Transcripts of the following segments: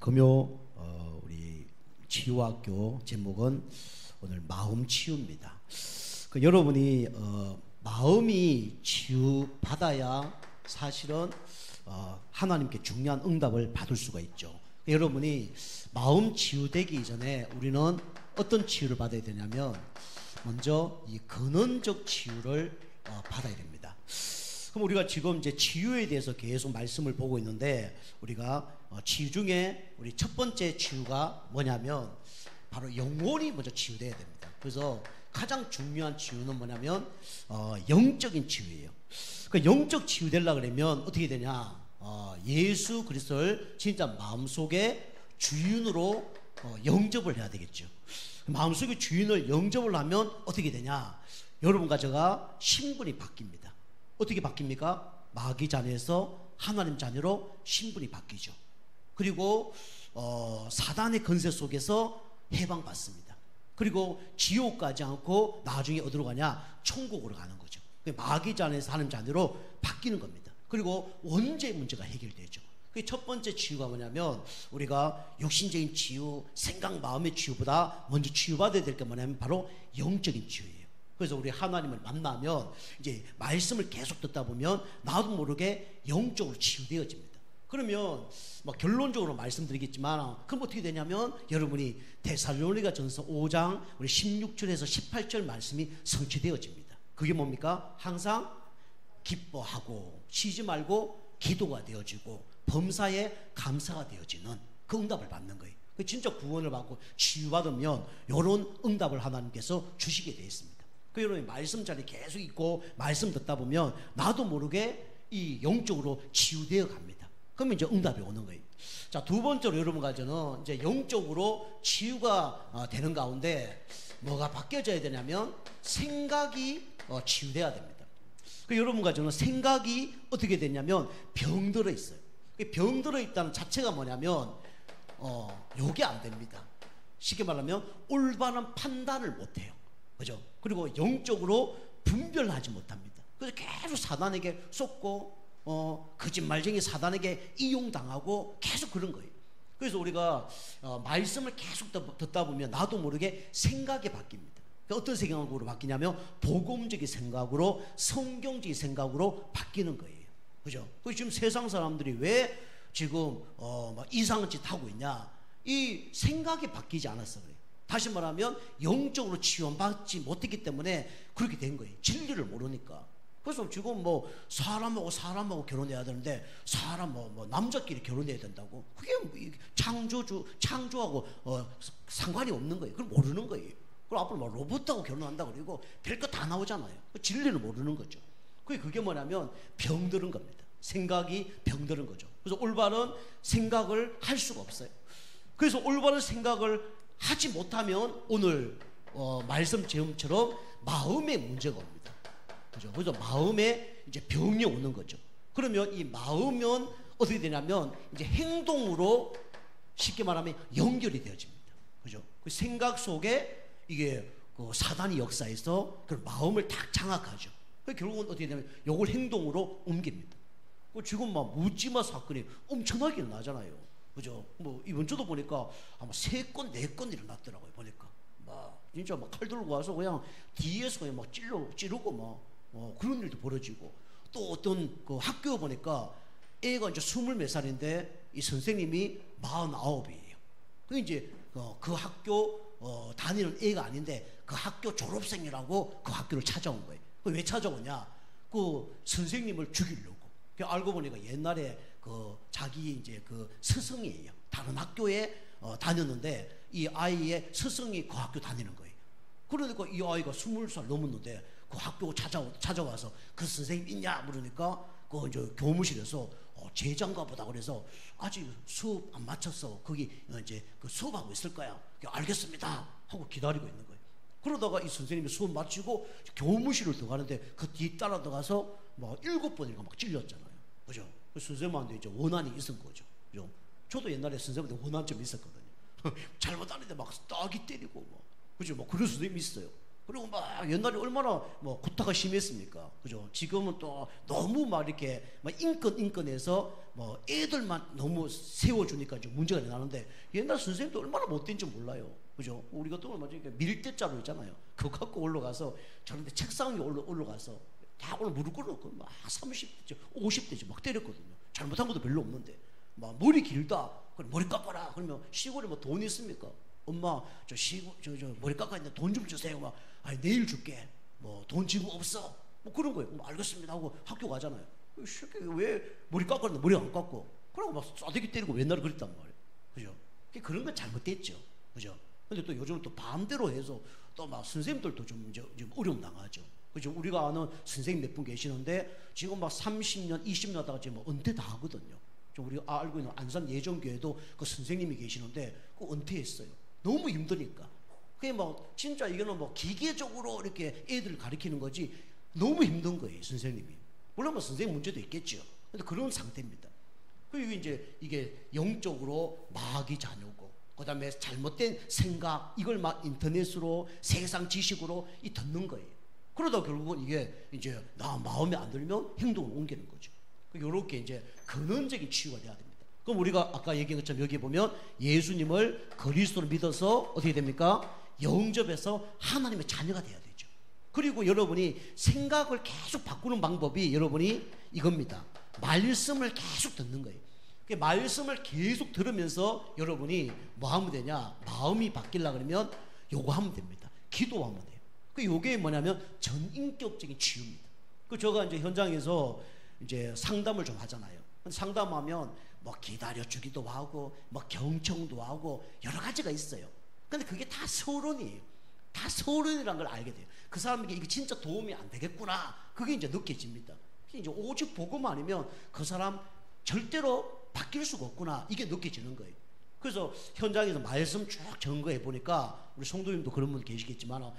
금요 우리 치유학교 제목은 오늘 마음 치유입니다. 여러분이 마음이 치유받아야 사실은 하나님께 중요한 응답을 받을 수가 있죠. 여러분이 마음 치유되기 전에 우리는 어떤 치유를 받아야 되냐면 먼저 이 근원적 치유를 받아야 됩니다. 그럼 우리가 지금 이제 치유에 대해서 계속 말씀을 보고 있는데, 우리가 치유 중에 우리 첫 번째 치유가 뭐냐면 바로 영혼이 먼저 치유돼야 됩니다. 그래서 가장 중요한 치유는 뭐냐면 영적인 치유예요. 그 영적 치유되려고 그러면 어떻게 되냐? 예수 그리스도를 진짜 마음속에 주인으로 영접을 해야 되겠죠. 마음속에 주인을 영접을 하면 어떻게 되냐? 여러분과 제가 신분이 바뀝니다. 어떻게 바뀝니까? 마귀 자녀에서 하나님 자녀로 신분이 바뀌죠. 그리고 사단의 권세 속에서 해방받습니다. 그리고 지옥 가지 않고 나중에 어디로 가냐? 천국으로 가는 거죠. 마귀 자녀에서 하나님 자녀로 바뀌는 겁니다. 그리고 원죄 문제가 해결되죠. 첫 번째 치유가 뭐냐면, 우리가 육신적인 치유, 생각, 마음의 치유보다 먼저 치유받아야 될 게 뭐냐면 바로 영적인 치유예요. 그래서 우리 하나님을 만나면 이제 말씀을 계속 듣다 보면 나도 모르게 영적으로 치유되어집니다. 그러면 결론적으로 말씀드리겠지만, 그럼 어떻게 되냐면 여러분이 데살로니가 전서 5장 우리 16절에서 18절 말씀이 성취되어집니다. 그게 뭡니까? 항상 기뻐하고 쉬지 말고 기도가 되어지고 범사에 감사가 되어지는 그 응답을 받는 거예요. 진짜 구원을 받고 치유받으면 이런 응답을 하나님께서 주시게 되어 있습니다. 여러분이 말씀 자리에 계속 있고 말씀 듣다 보면 나도 모르게 이 영적으로 치유되어 갑니다. 그러면 이제 응답이 오는 거예요. 자, 두 번째로 여러분과 저는 이제 영적으로 치유가 되는 가운데 뭐가 바뀌어져야 되냐면 생각이 치유돼야 됩니다. 여러분과 저는 생각이 어떻게 되냐면 병들어 있어요. 병들어 있다는 자체가 뭐냐면 요게 안 됩니다. 쉽게 말하면 올바른 판단을 못 해요. 그죠? 그리고 영적으로 분별하지 못합니다. 그래서 계속 사단에게 쏟고 거짓말쟁이 사단에게 이용당하고 계속 그런 거예요. 그래서 우리가 말씀을 계속 듣다 보면 나도 모르게 생각이 바뀝니다. 어떤 생각으로 바뀌냐면 복음적인 생각으로, 성경적인 생각으로 바뀌는 거예요. 그죠? 지금 세상 사람들이 왜 지금 이상한 짓 하고 있냐? 이 생각이 바뀌지 않았어 그래요. 다시 말하면 영적으로 치유받지 못했기 때문에 그렇게 된 거예요. 진리를 모르니까. 그래서 지금 사람하고 결혼해야 되는데 사람 남자끼리 결혼해야 된다고. 그게 창조하고 상관이 없는 거예요. 그걸 모르는 거예요. 그럼 앞으로 로봇하고 결혼한다고 그러고 별거 다 나오잖아요. 진리를 모르는 거죠. 그게 뭐냐면 병들은 겁니다. 생각이 병들은 거죠. 그래서 올바른 생각을 할 수가 없어요. 그래서 올바른 생각을 하지 못하면 오늘 말씀 제음처럼 마음에 문제가 옵니다. 그죠? 그래서 마음에 이제 병이 오는 거죠. 그러면 이 마음은 어떻게 되냐면 이제 행동으로, 쉽게 말하면 연결이 되어집니다. 그죠? 그 생각 속에 이게 사단이 역사에서 그 마음을 딱 장악하죠. 결국은 어떻게 되냐면 이걸 행동으로 옮깁니다. 지금 묻지마 사건이 엄청나게 일어나잖아요. 그죠? 이번 주도 보니까 아마 3건, 4건 일어났더라고요. 보니까 진짜 칼 들고 와서 그냥 뒤에서 그냥 찌르고 그런 일도 벌어지고, 또 어떤 그 학교 보니까 애가 이제 20몇 살인데 이 선생님이 49이에요. 이제 그 학교 다니는 애가 아닌데 그 학교 졸업생이라고 그 학교를 찾아온 거예요. 왜 찾아오냐? 그 선생님을 죽이려고. 알고 보니까 옛날에 자기 이제 스승이에요. 다른 학교에 다녔는데 이 아이의 스승이 그 학교 다니는 거예요. 그러니까 이 아이가 20살 넘었는데 그 학교 찾아와서 그 선생님 있냐 물으니까 그 이제 교무실에서 제자인가 보다 그래서 아직 수업 안 마쳤어. 거기 이제 수업하고 있을 거야. 알겠습니다 하고 기다리고 있는 거예요. 그러다가 이 선생님이 수업 마치고 교무실을 들어가는데 그 뒤 따라 들어가서 7번인가 찔렸잖아요. 그죠? 그 선생님한테 이제 원한이 있은 거죠. 그죠? 저도 옛날에 선생님한테 원한 좀 있었거든요. 잘못하는데 딱이 때리고 그죠? 그런 선생님이 있어요. 그리고 막 옛날에 얼마나 뭐 구타가 심했습니까? 그죠? 지금은 또 너무 막 이렇게 막 인권해서 뭐 애들만 너무 세워주니까 이제 문제가 나는데 옛날 선생님도 얼마나 못된지 몰라요. 그죠? 우리가 또 얼마 전에 밀대자루 있잖아요. 그거 갖고 올라가서 저런데 책상 위에 올라가서 다 오늘 무릎 꿇어놓고 막 30대죠, 50대죠 막 때렸거든요. 잘못한 것도 별로 없는데 막 머리 길다. 그럼 머리 깎아라. 그러면 시골에 뭐 돈 있습니까? 엄마 저 머리 깎아 있는데 돈 좀 주세요. 막 아니 내일 줄게. 뭐 돈 지금 없어. 뭐 그런 거예요. 뭐 알겠습니다 하고 학교 가잖아요. 이 새끼 왜 머리 깎았는데 머리 안 깎고? 그러고 막 싸대기 때리고 맨날 그랬단 말이에요. 그죠? 그런 건 잘못됐죠. 그죠? 근데 또 요즘은 또 반대로 해서 또 막 선생님들도 좀 어려움 당하죠. 그죠? 우리가 아는 선생님 몇 분 계시는데 지금 막 30년, 20년 하다가 지금 뭐 은퇴 다 하거든요. 좀 우리가 알고 있는 안산 예정교회도 그 선생님이 계시는데 그 은퇴했어요. 너무 힘드니까. 그게 뭐 진짜 이거는 뭐 기계적으로 이렇게 애들을 가르치는 거지 너무 힘든 거예요, 선생님이. 물론 뭐 선생님 문제도 있겠죠. 근데 그런 상태입니다. 그리고 이제 이게 영적으로 마귀 자녀고, 그 다음에 잘못된 생각, 이걸 막 인터넷으로 세상 지식으로 듣는 거예요. 그러다 결국은 이게 이제 나 마음에 안 들면 행동을 옮기는 거죠. 요렇게 이제 근원적인 치유가 돼야 됩니다. 그럼 우리가 아까 얘기한 것처럼 여기 보면 예수님을 그리스도로 믿어서 어떻게 됩니까? 영접해서 하나님의 자녀가 돼야 되죠. 그리고 여러분이 생각을 계속 바꾸는 방법이 여러분이 이겁니다. 말씀을 계속 듣는 거예요. 말씀을 계속 들으면서 여러분이 뭐 하면 되냐? 마음이 바뀌려고 그러면 요거 하면 됩니다. 기도하면 돼요. 요게 뭐냐면 전인격적인 치유입니다. 제가 이제 현장에서 이제 상담을 좀 하잖아요. 상담하면 뭐 기다려주기도 하고 뭐 경청도 하고 여러 가지가 있어요. 근데 그게 다 서론이에요. 다 서론이라는 걸 알게 돼요. 그 사람에게 이게 진짜 도움이 안 되겠구나. 그게 이제 느껴집니다. 이제 오직 복음 아니면 그 사람 절대로 바뀔 수가 없구나. 이게 느껴지는 거예요. 그래서 현장에서 말씀 쭉 점거해 보니까 우리 성도님도 그런 분 계시겠지만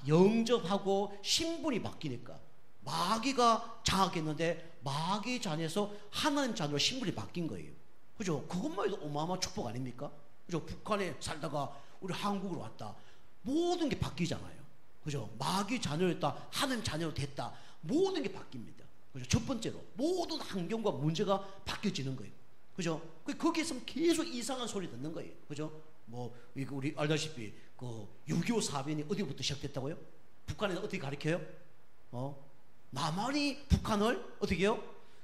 영접하고 신분이 바뀌니까 마귀가 장악했는데 마귀 자녀에서 하나님 자녀로 신분이 바뀐 거예요. 그죠? 그것만 해도 어마어마한 축복 아닙니까? 그죠? 북한에 살다가 우리 한국으로 왔다. 모든 게 바뀌잖아요. 그죠? 마귀 자녀였다. 하나님 자녀로 됐다. 모든 게 바뀝니다. 그죠? 첫 번째로 모든 환경과 문제가 바뀌어지는 거예요. 그죠? 거기에서 계속 이상한 소리 듣는 거예요. 그죠? 뭐 우리 알다시피 그 6.25 사변이 어디부터 시작됐다고요? 북한에서 어떻게 가르쳐요? 남한이 북한을 어떻게 해요?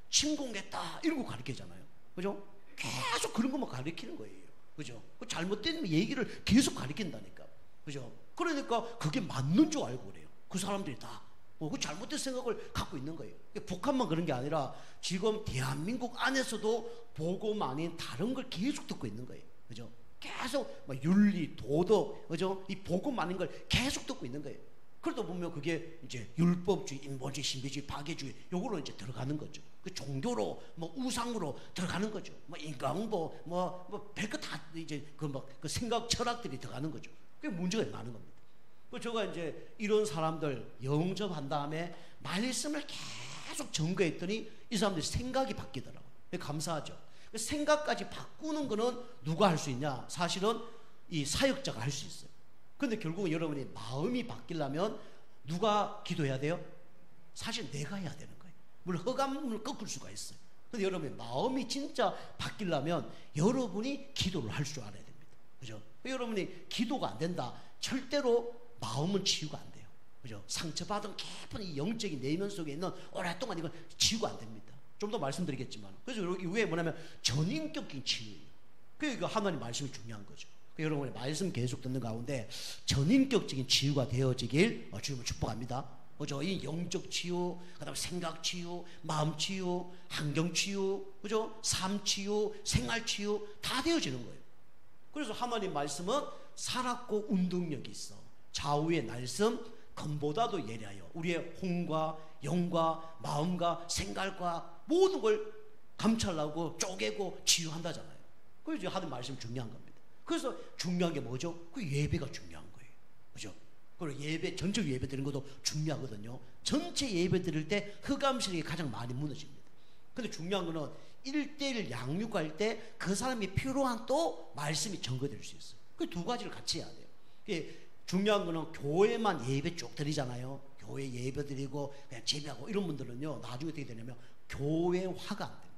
침공했다 이런 거 가르치잖아요. 그죠? 계속 그런 것만 가르치는 거예요. 그죠? 잘못된 얘기를 계속 가르친다니까. 그죠? 그러니까 그게 맞는 줄 알고 그래요. 그 사람들이 다. 그 잘못된 생각을 갖고 있는 거예요. 북한만 그런 게 아니라 지금 대한민국 안에서도 복음 아닌 다른 걸 계속 듣고 있는 거예요. 그죠? 계속 윤리, 도덕, 그죠? 이 복음 아닌 걸 계속 듣고 있는 거예요. 그러다 보면 그게 이제 율법주의, 인본주의, 신비주의, 파괴주의 요거로 이제 들어가는 거죠. 그 종교로 뭐 우상으로 들어가는 거죠. 뭐 인간보 뭐 별거 다 이제 그 생각 철학들이 들어가는 거죠. 그게 문제가 많은 겁니다. 제가 이제 이런 사람들 영접한 다음에 말씀을 계속 점거했더니 이 사람들이 생각이 바뀌더라고요. 감사하죠. 생각까지 바꾸는 거는 누가 할 수 있냐? 사실은 이 사역자가 할 수 있어요. 근데 결국은 여러분이 마음이 바뀌려면 누가 기도해야 돼요? 사실 내가 해야 되는 거예요. 물론 허감을 꺾을 수가 있어요. 근데 여러분의 마음이 진짜 바뀌려면 여러분이 기도를 할 줄 알아야 됩니다. 그죠? 여러분이 기도가 안 된다. 절대로 마음은 치유가 안 돼요. 그죠? 상처받은 깊은 이 영적인 내면 속에 있는 오랫동안 이건 치유가 안 됩니다. 좀 더 말씀드리겠지만. 그래서 이게 뭐냐면 전인격적인 치유예요. 그러니까 하나님 말씀이 중요한 거죠. 여러분의 말씀 계속 듣는 가운데 전인격적인 치유가 되어지길 주님을 축복합니다. 그죠? 이 영적 치유, 그다음 생각 치유, 마음 치유, 환경 치유, 그죠? 삶 치유, 생활 치유 다 되어지는 거예요. 그래서 하나님 말씀은 살았고 운동력이 있어. 좌우의 날씀 검보다도 예리하여 우리의 혼과 영과 마음과 생각과 모든 걸 감찰하고 쪼개고 치유한다잖아요. 그래서 하나님 말씀 중요한 겁니다. 그래서 중요한 게 뭐죠? 그 예배가 중요한 거예요. 그죠? 그리고 예배, 전체 예배 드리는 것도 중요하거든요. 전체 예배 드릴 때 흑암실이 가장 많이 무너집니다. 근데 중요한 거는 1:1 양육할 때 그 사람이 필요한 또 말씀이 전거될 수 있어요. 그 두 가지를 같이 해야 돼요. 중요한 거는 교회만 예배 쭉 드리잖아요. 교회 예배 드리고 그냥 재배하고 이런 분들은요, 나중에 어떻게 되냐면 교회화가 안 됩니다.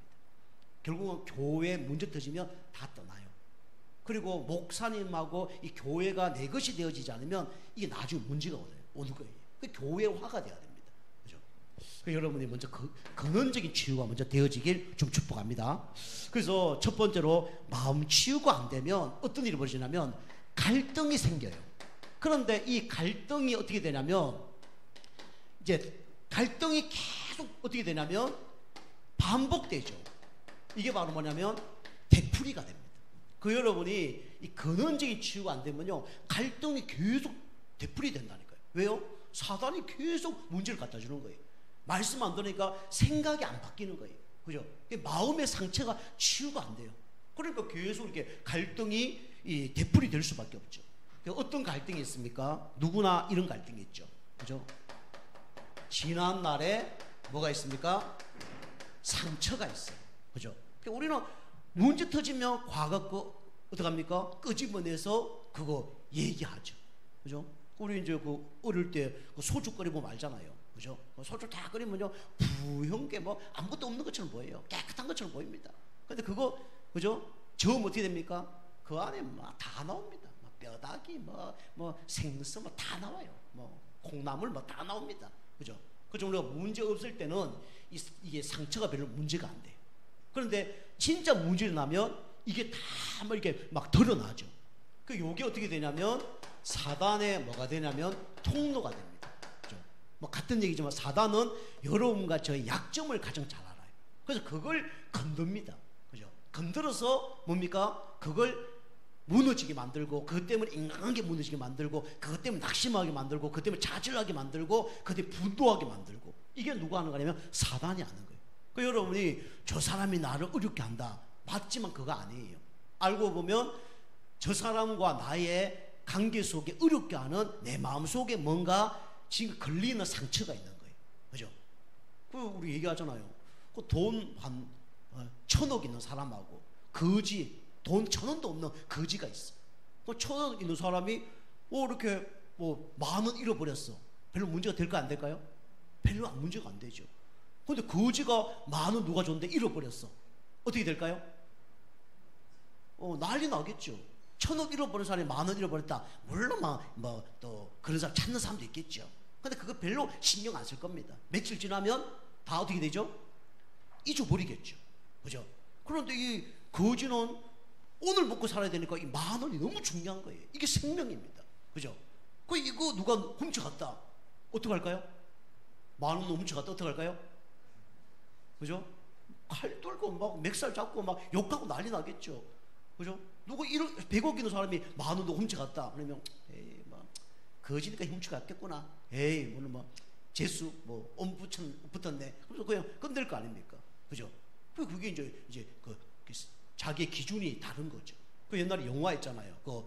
결국은 교회 문제 터지면 다 떠나요. 그리고 목사님하고 이 교회가 내 것이 되어지지 않으면 이게 나중에 문제가 오는 거예요. 그 교회화가 돼야 됩니다. 그죠? 그 여러분이 먼저 근원적인 치유가 먼저 되어지길 좀 축복합니다. 그래서 첫 번째로 마음 치유가 안 되면 어떤 일이 벌어지냐면 갈등이 생겨요. 그런데 이 갈등이 어떻게 되냐면 이제 갈등이 계속 어떻게 되냐면 반복되죠. 이게 바로 뭐냐면 되풀이가 됩니다. 그 여러분이 이 근원적인 치유가 안 되면요, 갈등이 계속 되풀이 된다니까요. 왜요? 사단이 계속 문제를 갖다 주는 거예요. 말씀 안 들으니까 생각이 안 바뀌는 거예요. 그죠? 마음의 상처가 치유가 안 돼요. 그러니까 계속 이렇게 갈등이 되풀이 될 수밖에 없죠. 어떤 갈등이 있습니까? 누구나 이런 갈등이 있죠. 그죠? 지난 날에 뭐가 있습니까? 상처가 있어요. 그죠? 우리는 문제 터지면 과거 거 어떡합니까? 끄집어내서 그거 얘기하죠. 그죠? 우리 이제 그 어릴 때 그 소주 끓이면 알잖아요. 그죠? 소주 다 끓이면요, 부형 게 뭐 아무것도 없는 것처럼 보여요. 깨끗한 것처럼 보입니다. 근데 그거, 그죠? 저으면 어떻게 됩니까? 그 안에 막 다 나옵니다. 막 뼈다귀, 뭐 생선 뭐 다 나와요. 뭐 콩나물 뭐 다 나옵니다. 그죠? 그죠? 우리가 문제 없을 때는 이게 상처가 별로 문제가 안 돼요. 그런데 진짜 문제가 나면 이게 다 막 이렇게 막 드러나죠. 그 요게 어떻게 되냐면 사단의 뭐가 되냐면 통로가 됩니다. 그죠? 뭐 같은 얘기지만 사단은 여러분과 저의 약점을 가장 잘 알아요. 그래서 그걸 건듭니다. 그죠? 건드려서 뭡니까? 그걸 무너지게 만들고, 그것 때문에 인간관계 무너지게 만들고, 그것 때문에 낙심하게 만들고, 그것 때문에 자질하게 만들고, 그것 때문에 분노하게 만들고. 이게 누가 하는 거냐면 사단이 하는 거예요. 그 여러분이 저 사람이 나를 어렵게 한다, 맞지만 그거 아니에요. 알고 보면 저 사람과 나의 관계 속에 어렵게 하는 내 마음 속에 뭔가 지금 걸리는 상처가 있는 거예요. 그죠? 그 우리 얘기하잖아요. 그 돈 한 1,000억 있는 사람하고 거지, 돈 1,000원도 없는 거지가 있어. 그 1,000원 있는 사람이 이렇게 뭐 10,000원 잃어버렸어. 별로 문제가 될까 안 될까요? 별로 문제가 안 되죠. 근데 거지가 10,000원 누가 줬는데 잃어버렸어. 어떻게 될까요? 난리 나겠죠. 1,000억 잃어버린 사람이 10,000원 잃어버렸다. 물론 뭐 또 그런 사람 찾는 사람도 있겠죠. 근데 그거 별로 신경 안 쓸 겁니다. 며칠 지나면 다 어떻게 되죠? 잊어버리겠죠. 그죠? 그런데 이 거지는 오늘 먹고 살아야 되니까 이 10,000원이 너무 중요한 거예요. 이게 생명입니다. 그죠? 그 이거 누가 훔쳐갔다. 어떡할까요? 10,000원 훔쳐갔다. 어떡할까요? 그죠? 칼 들고 막 멱살 잡고 막 욕하고 난리 나겠죠. 그죠? 누구 100억 있는 사람이 10,000원도 훔쳐갔다. 그러면 에이 뭐 거지니까 훔쳐갔겠구나. 에이 오늘 뭐 재수 뭐 붙었네. 그래서 그냥 건들 거 아닙니까? 그죠? 그게 이제 그 자기의 기준이 다른 거죠. 그 옛날에 영화 있잖아요. 그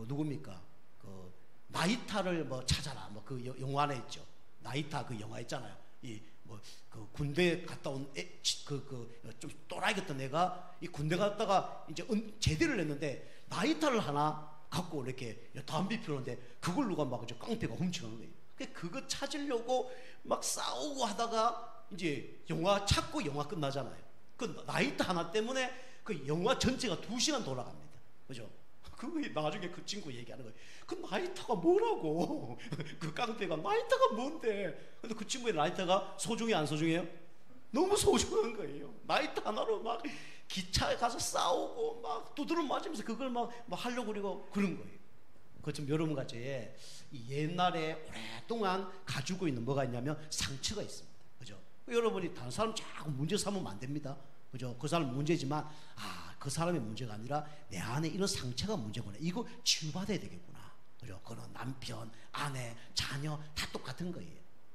누굽니까? 그 나이타를 뭐 찾아라. 뭐 그 영화 안에 있죠. 나이타 그 영화 있잖아요. 그 군대 갔다 온 좀 또라이 같은 애가 이 군대 갔다가 이제 제대를 했는데 나이타를 하나 갖고 이렇게 담배 피우는데 그걸 누가 막 깡패가 훔쳐가는 거예요. 그거 찾으려고 막 싸우고 하다가 이제 영화 찾고 영화 끝나잖아요. 그 나이타 하나 때문에 그 영화 전체가 2시간 돌아갑니다. 그죠? 그거 나중에 그 친구 얘기하는 거예요. 그 나이타가 뭐라고? 그 깡패가 나이타가 뭔데? 근데 그 친구의 나이타가 소중해 안 소중해요? 너무 소중한 거예요. 나이타 하나로 막 기차에 가서 싸우고 막 두드러 맞으면서 그걸 막 하려고 그러고 그런 거예요. 그처럼 여러분 같이 이 옛날에 오랫동안 가지고 있는 뭐가 있냐면 상처가 있습니다. 그죠? 여러분이 다른 사람 자꾸 문제 삼으면 안 됩니다. 그죠? 그 사람 문제지만 그 사람의 문제가 아니라 내 안에 이런 상처가 문제구나. 이거 치유받아야 되겠구나. 그죠? 그런 남편, 아내, 자녀 다 똑같은 거예요.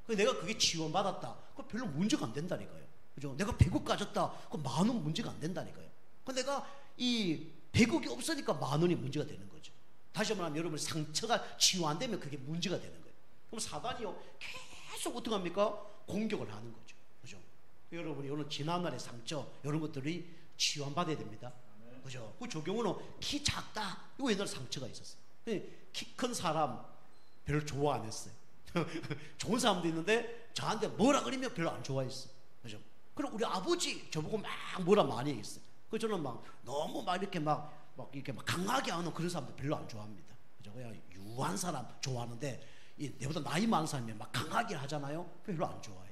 내가 그게 지원받았다. 그거 별로 문제가 안 된다니까요. 그죠? 내가 100억 가졌다. 그거 10,000원 문제가 안 된다니까요. 근데 내가 이 100억이 없으니까 10,000원이 문제가 되는 거죠. 다시 한번 하면 여러분 상처가 치유 안 되면 그게 문제가 되는 거예요. 그럼 사단이요 계속 어떻게 합니까? 공격을 하는 거죠. 그죠? 여러분이 오늘 지난날의 상처 이런 것들이 치유 안 받아야 됩니다. 그죠? 그 조경우는 키 작다. 이거 옛날에 상처가 있었어요. 키 큰 사람 별로 좋아 안 했어요. 좋은 사람도 있는데 저한테 뭐라 그러면 별로 안 좋아했어요. 그죠? 그리고 우리 아버지 저보고 막 뭐라 많이 했어요. 그 저는 막 너무 막 이렇게 막 이렇게 막 강하게 하는 그런 사람들 별로 안 좋아합니다. 그죠? 그냥 유한 사람 좋아하는데 내보다 나이 많은 사람이 막 강하게 하잖아요. 별로 안 좋아해요.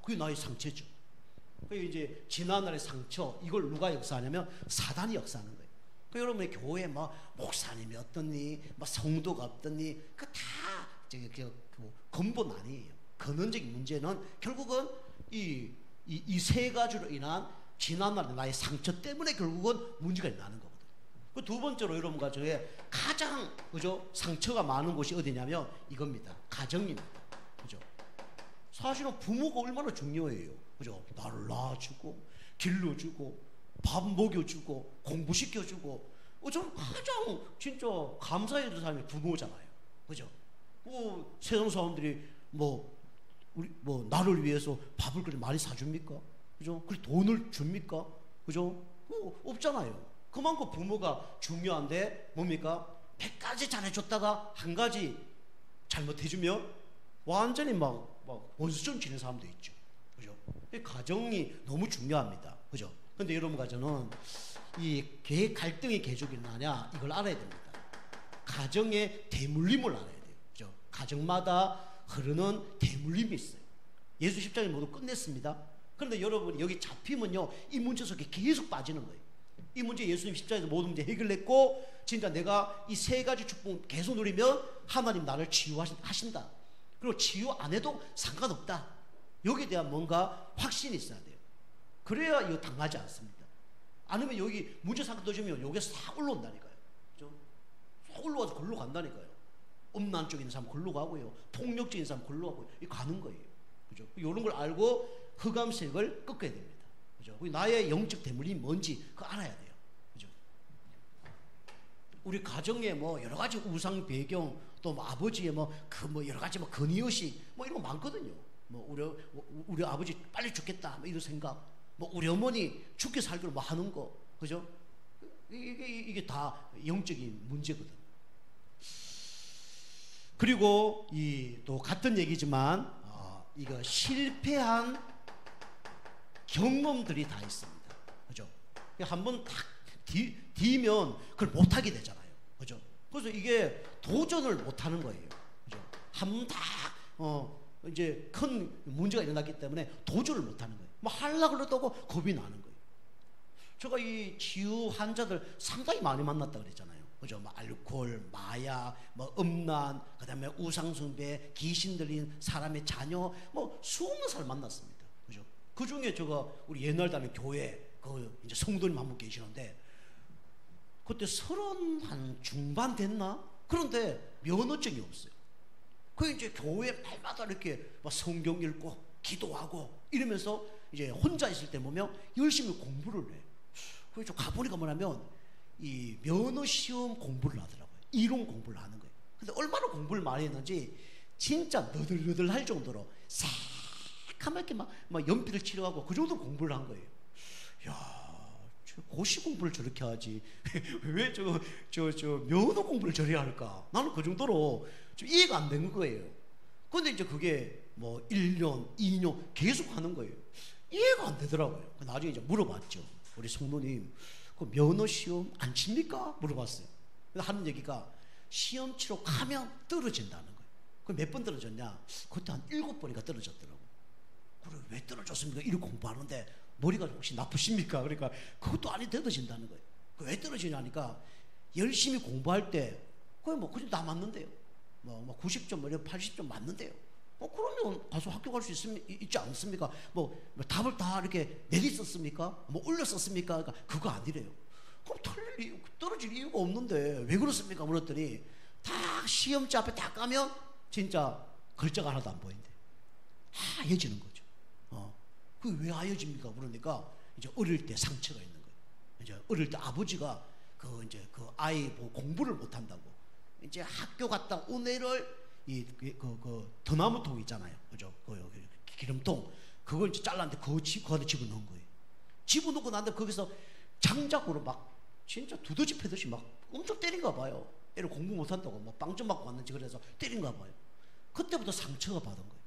그게 나의 상처죠. 그 이제 지난날의 상처 이걸 누가 역사하냐면 사단이 역사하는 거예요. 그 여러분의 교회 뭐 목사님이 어떻니, 뭐 성도가 어떻니, 그 다 근본 아니에요. 근원적인 문제는 결국은 이 세 가지로 인한 지난날의 나의 상처 때문에 결국은 문제가 나는 거거든요. 그 두 번째로 여러분과 저의 가장 그죠 상처가 많은 곳이 어디냐면 이겁니다. 가정입니다. 그죠? 사실은 부모가 얼마나 중요해요. 그죠? 나를 낳아주고 길러주고 밥 먹여주고 공부시켜주고 저는 가장 진짜 감사해야 될 사람이 부모잖아요. 그죠? 세상 사람들이 나를 위해서 밥을 그렇게 많이 사줍니까? 그죠? 그리고 돈을 줍니까? 그죠? 없잖아요. 그만큼 부모가 중요한데 뭡니까? 100가지 잘해줬다가 한 가지 잘못해주면 완전히 막 원수처럼 지내는 사람도 있죠. 그죠? 가정이 너무 중요합니다. 그죠? 근데 여러분과 저는 이 갈등의 계속이 일어나냐 이걸 알아야 됩니다. 가정의 대물림을 알아야 돼요. 그죠? 가정마다 흐르는 대물림이 있어요. 예수 십자가에 모두 끝냈습니다. 그런데 여러분이 여기 잡히면요 이 문제 속에 계속 빠지는 거예요. 이 문제 예수님 십자가에서 모든 문제 해결했고 진짜 내가 이 세 가지 축복 계속 누리면 하나님 나를 치유하신다. 그리고 치유 안 해도 상관없다. 여기에 대한 뭔가 확신이 있어야 돼요. 그래야 이거 당하지 않습니다. 아니면 여기 문제 상관 떠주면 여기서 싹 올라온다니까요. 그죠? 싹 올라와서 걸로 간다니까요. 음란적인 사람 걸로 가고요. 폭력적인 사람 걸로 가고요. 이 가는 거예요. 그죠? 이런 걸 알고 흑암색을 꺾어야 됩니다. 그죠? 나의 영적 대물림이 뭔지 그거 알아야 돼요. 그죠? 우리 가정에 뭐 여러 가지 우상 배경 또 뭐 아버지의 여러 가지 근위의식 이런 거 많거든요. 우리 아버지 빨리 죽겠다 이런 생각, 우리 어머니 죽게 살기로 하는 거, 그죠? 이게 다 영적인 문제거든. 그리고 또 같은 얘기지만 이거 실패한 경험들이 다 있습니다. 그죠? 한번 딱 뒤면 그걸 못하게 되잖아요. 그죠? 그래서 이게 도전을 못하는 거예요. 그죠? 한번 딱 이제 큰 문제가 일어났기 때문에 도전을 못하는 거예요. 하려고 그러다고 겁이 나는 거예요. 제가 이 치유 환자들 상당히 많이 만났다 그랬잖아요. 그죠? 알코올, 마약, 음란, 그 다음에 우상숭배, 귀신 들린 사람의 자녀, 수없는 사람 만났습니다. 그죠? 그 중에 제가 우리 옛날 다니는 교회, 이제 성도님 한 분 계시는데, 그때 30 중반 됐나? 그런데 면허증이 없어요. 그 이제 교회 날마다 이렇게 성경 읽고 기도하고 이러면서 이제 혼자 있을 때 보면 열심히 공부를 해. 그래서 가보니까 뭐냐면 이 면허 시험 공부를 하더라고요. 이론 공부를 하는 거예요. 근데 얼마나 공부를 많이 했는지 진짜 너덜너덜 할 정도로 새카맣게 막 연필을 치료하고 그 정도 공부를 한 거예요. 야, 고시 공부를 저렇게 하지 왜 면허 공부를 저렇게 할까? 나는 그 정도로 좀 이해가 안 된 거예요. 근데 이제 그게 1년, 2년 계속 하는 거예요. 이해가 안 되더라고요. 나중에 이제 물어봤죠. 우리 성도님, 그 면허 시험 안 칩니까? 물어봤어요. 하는 얘기가 시험 치러 가면 떨어진다는 거예요. 그 몇 번 떨어졌냐? 그때 한 7번인가 떨어졌더라고요. 그래, 왜 떨어졌습니까? 이렇게 공부하는데 머리가 혹시 나쁘십니까? 그러니까 그것도 아니 떨어진다는 거예요. 왜 떨어지냐니까 열심히 공부할 때 그게 그냥 다 맞는데요. 90점, 80점 맞는데요. 그러면 가서 학교 갈 수 있지 않습니까? 답을 다 이렇게 내리썼습니까? 올렸었습니까? 그러니까 그거 아니래요. 그럼 떨어질 이유가 없는데 왜 그렇습니까? 물었더니 다 시험지 앞에 딱 가면 진짜 글자가 하나도 안 보인대. 하얘지는 거죠. 그게 왜 하얘집니까? 그러니까 이제 어릴 때 상처가 있는 거예요. 이제 어릴 때 아버지가 그 아이 보고 공부를 못 한다고 이제 학교 갔다 온 애를 더나무통 있잖아요. 그죠? 기름통. 그걸 이제 잘랐는데 그 안에 집어넣은 거예요. 집어넣고 난데 거기서 장작으로 진짜 두더지 패듯이 엄청 때린가 봐요. 애를 공부 못한다고 뭐 빵 좀 맞고 왔는지 그래서 때린가 봐요. 그때부터 상처가 받은 거예요.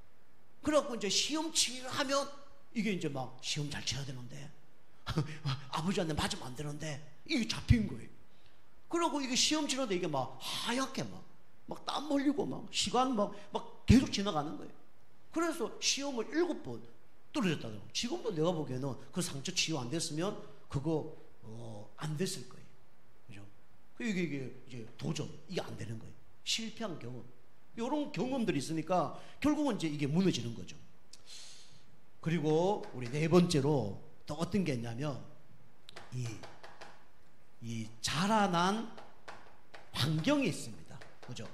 그래갖고 이제 시험 치하면 이게 이제 막 시험 잘 쳐야 되는데 아버지한테 맞으면 안 되는데 이게 잡힌 거예요. 그러고 이게 시험 치는데 이게 막 하얗게 막 땀 흘리고 막 시간 막 계속 지나가는 거예요. 그래서 시험을 7번 떨어졌다고. 지금도 내가 보기에는 그 상처 치유 안 됐으면 그거 안 됐을 거예요. 그죠? 이게 이제 도전 이게 안 되는 거예요. 실패한 경험. 이런 경험들이 있으니까 결국은 이제 이게 무너지는 거죠. 그리고 우리 네 번째로 또 어떤 게 있냐면 이 자라난 환경이 있습니다. 그죠?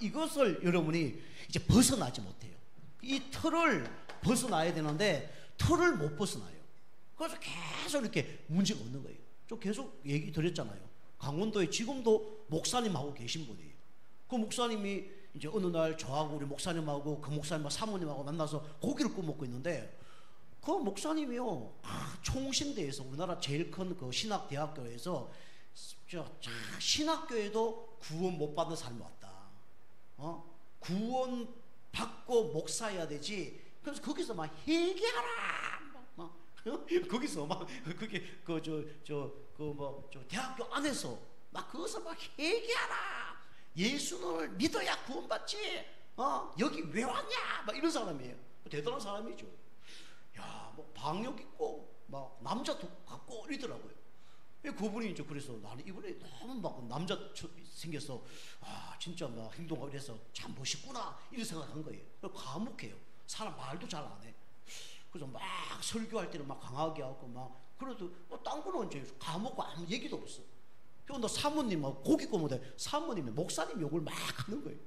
이것을 여러분이 이제 벗어나지 못해요. 이 틀을 벗어나야 되는데 틀을 못 벗어나요. 그래서 계속 이렇게 문제가 없는 거예요. 저 계속 얘기 드렸잖아요. 강원도에 지금도 목사님하고 계신 분이에요. 그 목사님이 이제 어느 날 저하고 우리 목사님하고 그 목사님하고 사모님하고 만나서 고기를 구워 먹고 있는데 그 목사님이요, 총신대에서 우리나라 제일 큰 그 신학대학교에서 신학교에도 구원 못 받는 사람이 왔다. 구원 받고 목사해야 되지. 그래서 거기서 막 회개하라. 거기서 막 그게 대학교 안에서 막 거기서 막 회개하라. 예수를 믿어야 구원받지. 여기 왜 왔냐? 막 이런 사람이에요. 대단한 사람이죠. 야, 뭐 방역 있고 막 남자도 같고 이러더라고요. 그분이 이제 그래서 나는 이번에 너무 막 남자 생겨서 진짜 막 행동하고 이래서 참 멋있구나 이런 생각한 거예요. 과묵해요. 사람 말도 잘 안 해. 그래서 막 설교할 때는 막 강하게 하고 막 그래도 딴 거는 이제 과묵고 아무 얘기도 없어. 그런데 사모님하고 고기 구우는데 사모님이 목사님 욕을 막 하는 거예요.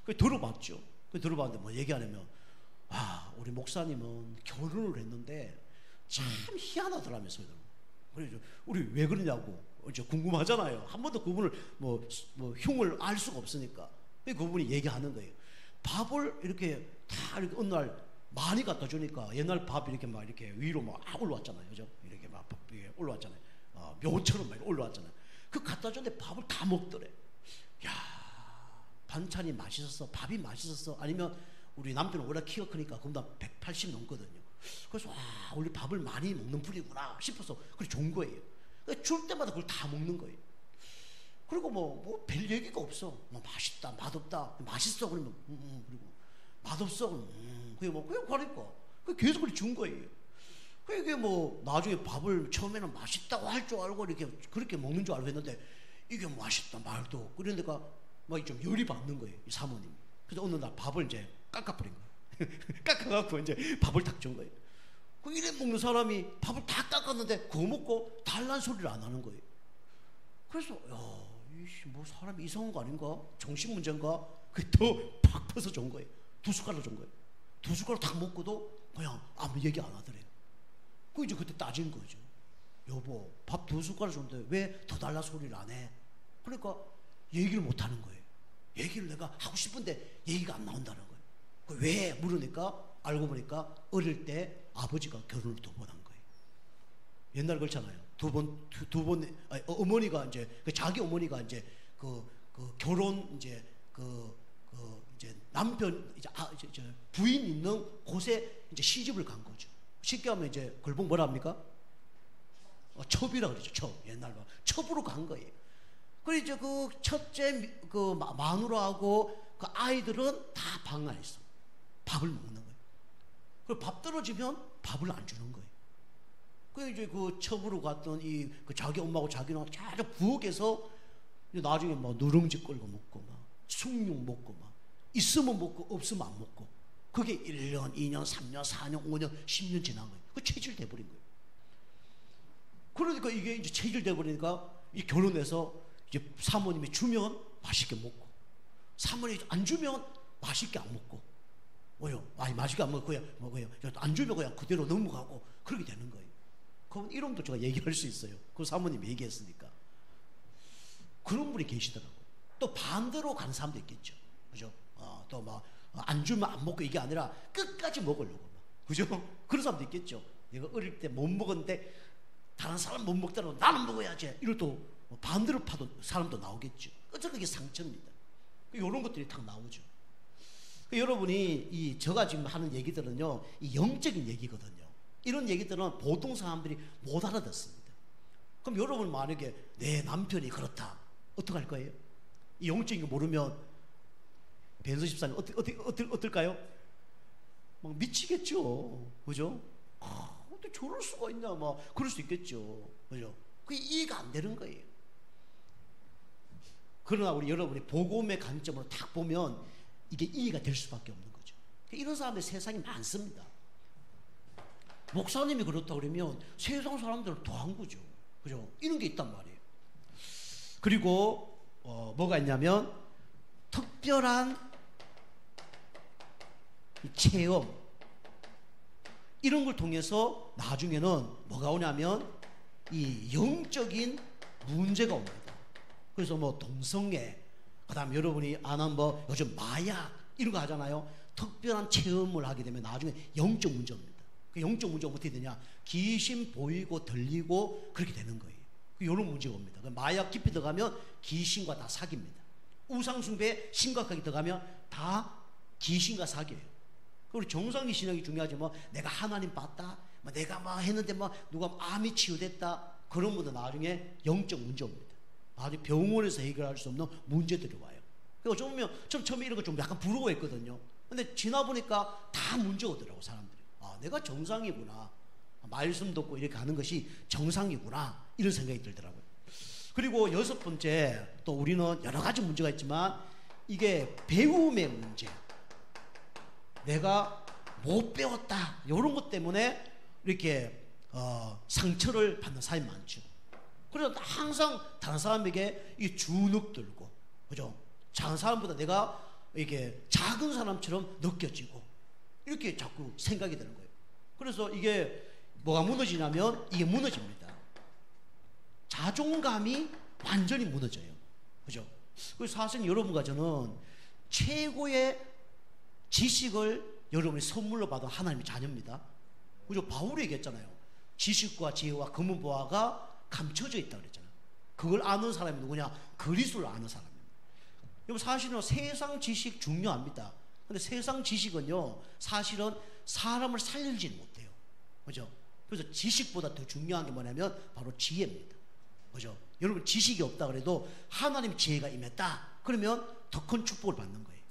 그 들어봤죠. 그 들어봤는데 뭐 얘기하냐면 우리 목사님은 결혼을 했는데 참 희한하더라면서요. 그래서 우리 왜 그러냐고 이제 궁금하잖아요. 한 번도 그분을 뭐 흉을 알 수가 없으니까. 그분이 얘기하는 거예요. 밥을 이렇게 다 이렇게 어느 날 많이 갖다 주니까 옛날 밥 이렇게 막 이렇게 위로 막 올라왔잖아요. 그죠? 이렇게 막 밥 위에 올라왔잖아요. 묘처럼 막 올라왔잖아요. 그 갖다 줬는데 밥을 다 먹더래. 야, 반찬이 맛있었어, 밥이 맛있었어. 아니면 우리 남편은 원래 키가 크니까 그보다 180 넘거든요. 그래서 우리 밥을 많이 먹는 분이구나 싶어서 그게 좋은 거예요. 줄 때마다 그걸 다 먹는 거예요. 그리고 뭐 별 얘기가 없어. 뭐 맛있다, 맛없다, 맛있어 그러면 그리고 맛없어 그러면 그게 뭐 그냥 그러니까 계속 그렇게 준 거예요. 그게 뭐 나중에 밥을 처음에는 맛있다고 할 줄 알고 이렇게 그렇게 먹는 줄 알고 했는데 이게 맛있다 말도 없고 그러니까 막 좀 열이 받는 거예요, 이 사모님. 그래서 어느 날 밥을 이제 깎아버린 거예요. 깎아갖고 이제 밥을 탁 준 거예요. 그 이래 먹는 사람이 밥을 다 깎았는데 그거 먹고 달란 소리를 안 하는 거예요. 그래서 뭐 사람이 이상한 거 아닌가? 정신 문제인가? 그게 더 팍 퍼서 준 거예요. 2숟가락 준 거예요. 2숟가락 딱 먹고도 그냥 아무 얘기 안 하더래요. 그 이제 그때 따진 거죠. 여보, 밥 2숟가락 줬는데 왜 더 달라 소리를 안 해? 그러니까 얘기를 못 하는 거예요. 얘기를 내가 하고 싶은데 얘기가 안 나온다는 거예요. 왜 물으니까 알고 보니까 어릴 때 아버지가 결혼을 2번 한 거예요. 옛날 그렇잖아요. 두 번 어머니가 이제 자기 어머니가 이제 그 결혼 이제 이제 남편 이제 부인 있는 곳에 이제 시집을 간 거죠. 쉽게 하면 이제 그걸 보면 뭐라 합니까? 첩이라 그러죠. 첩. 옛날 말 첩으로 간 거예요. 그리고 이제 그 첫째 그 마누라하고 그 아이들은 다 방 안에 있어. 밥을 먹는 거예요. 그 밥 떨어지면 밥을 안 주는 거예요. 그 이제 그 첩으로 갔던 그 자기 엄마하고 자기는 계속 부엌에서 나중에 막 누룽지 끌고 먹고 막 숭늉 먹고 막 있으면 먹고 없으면 안 먹고 그게 1년, 2년, 3년, 4년, 5년, 10년 지난 거예요. 그 체질돼 버린 거예요. 그러니까 이게 이제 체질돼 버리니까 이 결혼해서 이제 사모님이 주면 맛있게 먹고 사모님이 안 주면 맛있게 안 먹고 뭐요? 맛있게 안 먹고 그냥 먹어요. 안 주면 그냥 그대로 넘어가고 그렇게 되는 거예요. 그럼 이름도 제가 얘기할 수 있어요. 그 사모님이 얘기했으니까. 그런 분이 계시더라고요. 또 반대로 가는 사람도 있겠죠. 그죠? 또 막 안 주면 안 먹고 이게 아니라 끝까지 먹으려고 막. 그죠? 그런 사람도 있겠죠. 내가 어릴 때 못 먹었는데 다른 사람 못 먹더라도 나는 먹어야지. 이럴 또 반대로 파도 사람도 나오겠죠. 어쩌면 이게 상처입니다. 이런 것들이 딱 나오죠. 여러분이 제가 지금 하는 얘기들은요, 이 영적인 얘기거든요. 이런 얘기들은 보통 사람들이 못 알아듣습니다. 그럼 여러분 만약에 내 남편이 그렇다, 어떡할 거예요? 이 영적인 거 모르면 벤서 집사님 어떨까요? 막 미치겠죠. 그죠? 어떻게 저럴 수가 있냐, 막 그럴 수 있겠죠. 그죠? 그게 이해가 안 되는 거예요. 그러나 우리 여러분이 복음의 관점으로 딱 보면 이게 이해가 될 수밖에 없는 거죠. 이런 사람들이 세상에 많습니다. 목사님이 그렇다 그러면 세상 사람들은 더한 거죠. 그죠? 이런 게 있단 말이에요. 그리고 뭐가 있냐면 특별한 체험, 이런 걸 통해서 나중에는 뭐가 오냐면 이 영적인 문제가 옵니다. 그래서 뭐 동성애, 그 다음 여러분이 아는 뭐 요즘 마약 이런 거 하잖아요. 특별한 체험을 하게 되면 나중에 영적 문제 옵니다. 그 영적 문제가 어떻게 되냐, 귀신 보이고 들리고 그렇게 되는 거예요. 이런 문제가 옵니다. 마약 깊이 들어가면 귀신과 다 사깁니다. 우상숭배에 심각하게 들어가면 다 귀신과 사귀어요. 그리고 정상의 신앙이 중요하지, 뭐 내가 하나님 봤다, 뭐 내가 막 했는데 뭐 누가 암이 치유됐다, 그런 분들 나중에 영적 문제 옵니다. 나중에 병원에서 해결할 수 없는 문제들이 와요. 그리고 어쩌면 좀 처음에 이런 거 좀 약간 부러워했거든요. 근데 지나보니까 다 문제 오더라고, 사람들이. 아, 내가 정상이구나, 말씀 듣고 이렇게 하는 것이 정상이구나, 이런 생각이 들더라고요. 그리고 여섯 번째, 또 우리는 여러 가지 문제가 있지만 이게 배움의 문제, 내가 못 배웠다, 이런 것 때문에 이렇게 상처를 받는 사람이 많죠. 그래서 항상 다른 사람에게 이 주눅 들고, 그죠? 작은 사람보다 내가 이게 작은 사람처럼 느껴지고, 이렇게 자꾸 생각이 되는 거예요. 그래서 이게 뭐가 무너지냐면 이게 무너집니다. 자존감이 완전히 무너져요. 그죠? 그래서 사실 여러분과 저는 최고의 지식을 여러분이 선물로 받은 하나님의 자녀입니다. 그죠? 바울이 얘기했잖아요. 지식과 지혜와 금은보화가 감춰져 있다고 그랬잖아요. 그걸 아는 사람이 누구냐? 그리스도를 아는 사람입니다. 여러분, 사실은 세상 지식 중요합니다. 근데 세상 지식은요, 사실은 사람을 살리지 못해요. 그죠? 그래서 지식보다 더 중요한 게 뭐냐면 바로 지혜입니다. 그죠? 여러분, 지식이 없다 그래도 하나님 지혜가 임했다 그러면 더 큰 축복을 받는 거예요.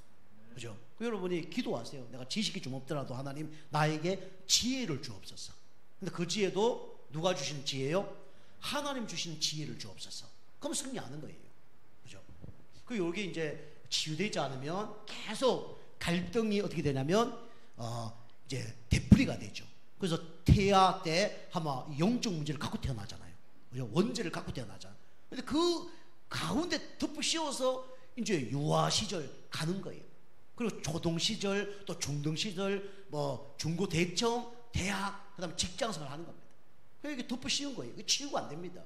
그죠? 여러분이 기도하세요. 내가 지식이 좀 없더라도 하나님 나에게 지혜를 주옵소서. 근데 그 지혜도 누가 주시는 지혜요? 하나님 주시는 지혜를 주옵소서. 그럼 승리하는 거예요. 그죠? 그리고 여기 이제 치유되지 않으면 계속 갈등이 어떻게 되냐면 이제 되풀이가 되죠. 그래서 태아 때 아마 영적 문제를 갖고 태어나잖아요. 그죠? 원죄를 갖고 태어나잖아요. 근데 그 가운데 덮어 씌워서 이제 유아 시절 가는 거예요. 그리고 초등 시절, 또 중등 시절, 뭐 중고 대청, 대학, 그다음 직장생활 하는 겁니다. 이게 덮어 씌운 거예요. 이게 치유가 안 됩니다.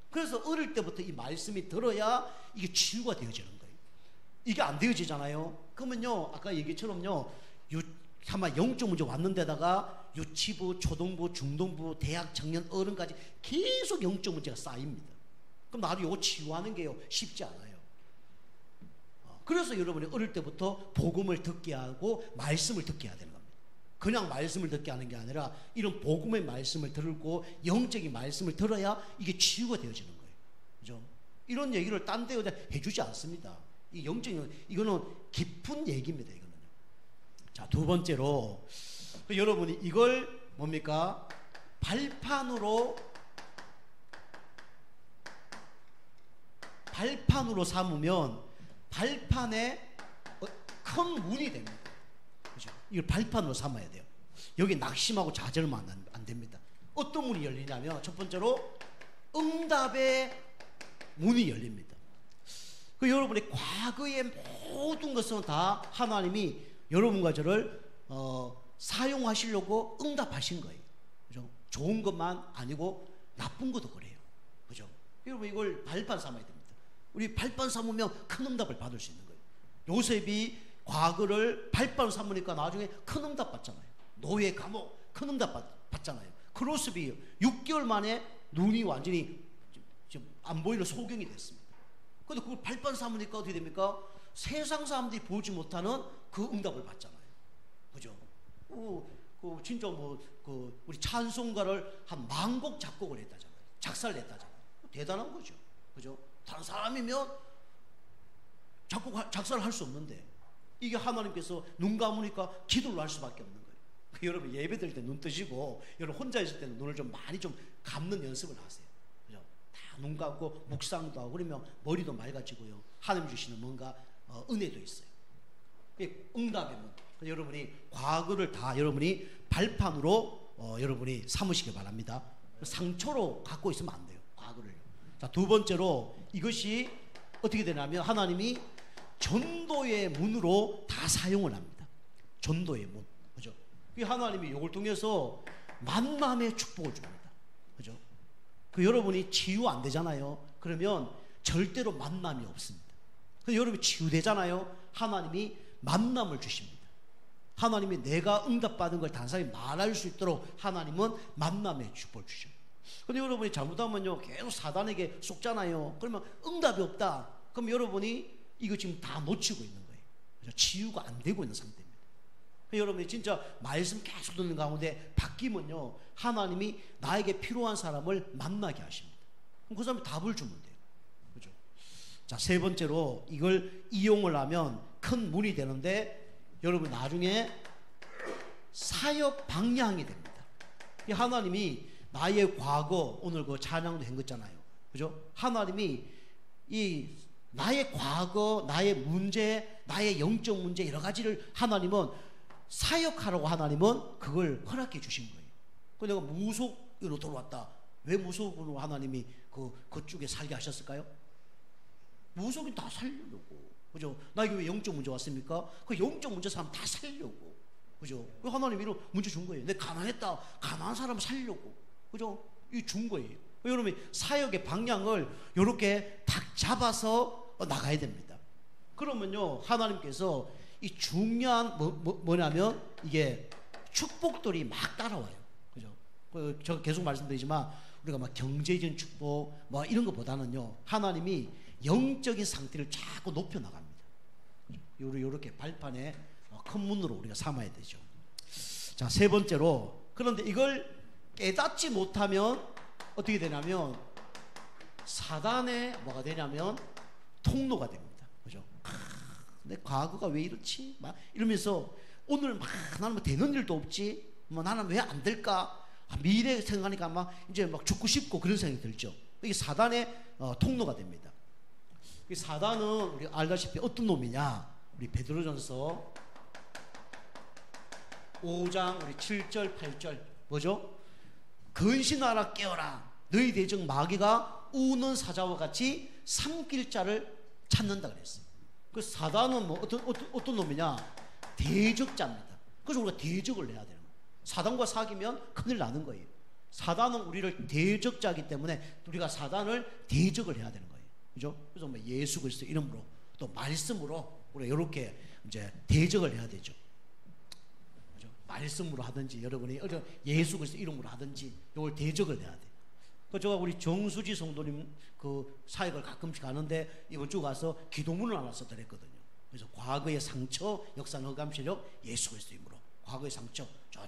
그래서 어릴 때부터 이 말씀이 들어야 이게 치유가 되어지는 거예요. 이게 안 되어지잖아요. 그러면요, 아까 얘기처럼요, 아마 영적 문제 왔는데다가 유치부, 초등부, 중등부, 대학, 청년, 어른까지 계속 영적 문제가 쌓입니다. 그럼 나도 이거 치유하는 게요, 쉽지 않아요. 그래서 여러분이 어릴 때부터 복음을 듣게 하고 말씀을 듣게 해야 되는 겁니다. 그냥 말씀을 듣게 하는 게 아니라 이런 복음의 말씀을 들고 영적인 말씀을 들어야 이게 치유가 되어지는 거예요. 그죠? 이런 얘기를 딴 데 해주지 않습니다. 이 영적인, 이거는 깊은 얘기입니다. 이거는요. 자, 두 번째로 여러분이 이걸 뭡니까? 발판으로 삼으면 발판에 큰 문이 됩니다. 그죠? 이걸 발판으로 삼아야 돼요. 여기 낙심하고 좌절하면 안 됩니다. 어떤 문이 열리냐면 첫 번째로 응답의 문이 열립니다. 그 여러분의 과거의 모든 것은 다 하나님이 여러분과 저를 사용하시려고 응답하신 거예요. 그죠? 좋은 것만 아니고 나쁜 것도 그래요. 그죠? 여러분, 이걸 발판 삼아야 됩니다. 우리 발판 삼으면 큰 응답을 받을 수 있는 거예요. 요셉이 과거를 발판 삼으니까 나중에 큰 응답 받잖아요. 노예, 감옥, 큰 응답 받잖아요. 크로스비 6개월 만에 눈이 완전히 안 보이는 소경이 됐습니다. 근데 그걸 발판 삼으니까 어떻게 됩니까? 세상 사람들이 보지 못하는 그 응답을 받잖아요. 그죠? 진짜 우리 찬송가를 한 10,000곡 작곡을 했다잖아요. 작사를 했다잖아요. 대단한 거죠. 그죠? 다른 사람이면 작사를 할 수 없는데, 이게 하나님께서 눈 감으니까 기도를 할 수밖에 없는 거예요. 여러분 예배 드릴 때 눈 뜨시고, 여러분 혼자 있을 때는 눈을 좀 많이 좀 감는 연습을 하세요. 그죠? 다 눈 감고 묵상도 하고 그러면 머리도 맑아지고요. 하나님 주시는 뭔가 은혜도 있어요. 응답의 문. 여러분이 과거를 다 여러분이 발판으로 여러분이 삼으시기 바랍니다. 상처로 갖고 있으면 안 돼요. 과거를. 자, 두 번째로 이것이 어떻게 되냐면 하나님이 전도의 문으로 다 사용을 합니다. 전도의 문. 그죠? 하나님이 이걸 통해서 만남의 축복을 줍니다. 그죠? 여러분이 치유 안 되잖아요. 그러면 절대로 만남이 없습니다. 여러분이 치유되잖아요. 하나님이 만남을 주십니다. 하나님이 내가 응답받은 걸 다른 사람이 말할 수 있도록 하나님은 만남의 축복을 주십니다. 근데 여러분이 잘못하면요, 계속 사단에게 속잖아요. 그러면 응답이 없다. 그럼 여러분이 이거 지금 다 놓치고 있는 거예요. 그래서 치유가 안 되고 있는 상태입니다. 여러분이 진짜 말씀 계속 듣는 가운데 바뀌면요, 하나님이 나에게 필요한 사람을 만나게 하십니다. 그럼 그 사람이 답을 주면 돼요. 그죠? 자, 세 번째로 이걸 이용을 하면 큰 문이 되는데, 여러분 나중에 사역 방향이 됩니다. 하나님이 나의 과거, 오늘 그 찬양도 한 거잖아요. 그죠? 하나님이 이 나의 과거, 나의 문제, 나의 영적 문제 여러 가지를 하나님은 사역하라고 하나님은 그걸 허락해 주신 거예요. 그 내가 무속으로 들어왔다. 왜 무속으로 하나님이 그쪽에 살게 하셨을까요? 무속인 다 살려고. 그죠? 나에게 왜 영적 문제 왔습니까? 그 영적 문제 사람 다 살려고. 그죠? 왜 하나님이 이런 문제 준 거예요? 내가 가난했다. 가난한 사람 살려고. 그죠? 이 준 거예요. 여러분이 사역의 방향을 이렇게 딱 잡아서 나가야 됩니다. 그러면요, 하나님께서 이 중요한 뭐냐면 이게 축복들이 막 따라와요. 그죠? 제가 계속 말씀드리지만 우리가 막 경제적인 축복 뭐 이런 것보다는요, 하나님이 영적인 상태를 자꾸 높여 나갑니다. 이렇게 발판에 큰 문으로 우리가 삼아야 되죠. 자, 세 번째로, 그런데 이걸 깨닫지 못하면 어떻게 되냐면 사단의 뭐가 되냐면 통로가 됩니다. 그죠? 내 과거가 왜 이렇지? 막 이러면서 오늘 막 나는 뭐 되는 일도 없지? 뭐 나는 왜 안 될까? 미래 생각하니까 막 이제 막 죽고 싶고 그런 생각이 들죠. 이게 사단의 통로가 됩니다. 사단은 우리 알다시피 어떤 놈이냐? 우리 베드로전서 5장 우리 7절 8절 뭐죠? 근신하라 깨어라, 너희 대적 마귀가 우는 사자와 같이 삼킬 자를 찾는다 그랬어요. 그 사단은 뭐 어떤 놈이냐? 대적자입니다. 그래서 우리가 대적을 해야 되는 거예요. 사단과 사귀면 큰일 나는 거예요. 사단은 우리를 대적자이기 때문에 우리가 사단을 대적을 해야 되는 거예요. 그죠? 그래서 뭐 예수 그리스도 이름으로 또 말씀으로 우리가 이렇게 이제 대적을 해야 되죠. 그죠? 말씀으로 하든지 여러분이 예수 그리스도 이름으로 하든지 이걸 대적을 해야 돼. 그 제가 우리 정수지 성도님 그 사역을 가끔씩 가는데 이번 주 가서 기도문을 하나 써드렸거든요. 그래서 과거의 상처, 역사는 흑암시력, 예수 그리스도 이름으로. 과거의 상처, 저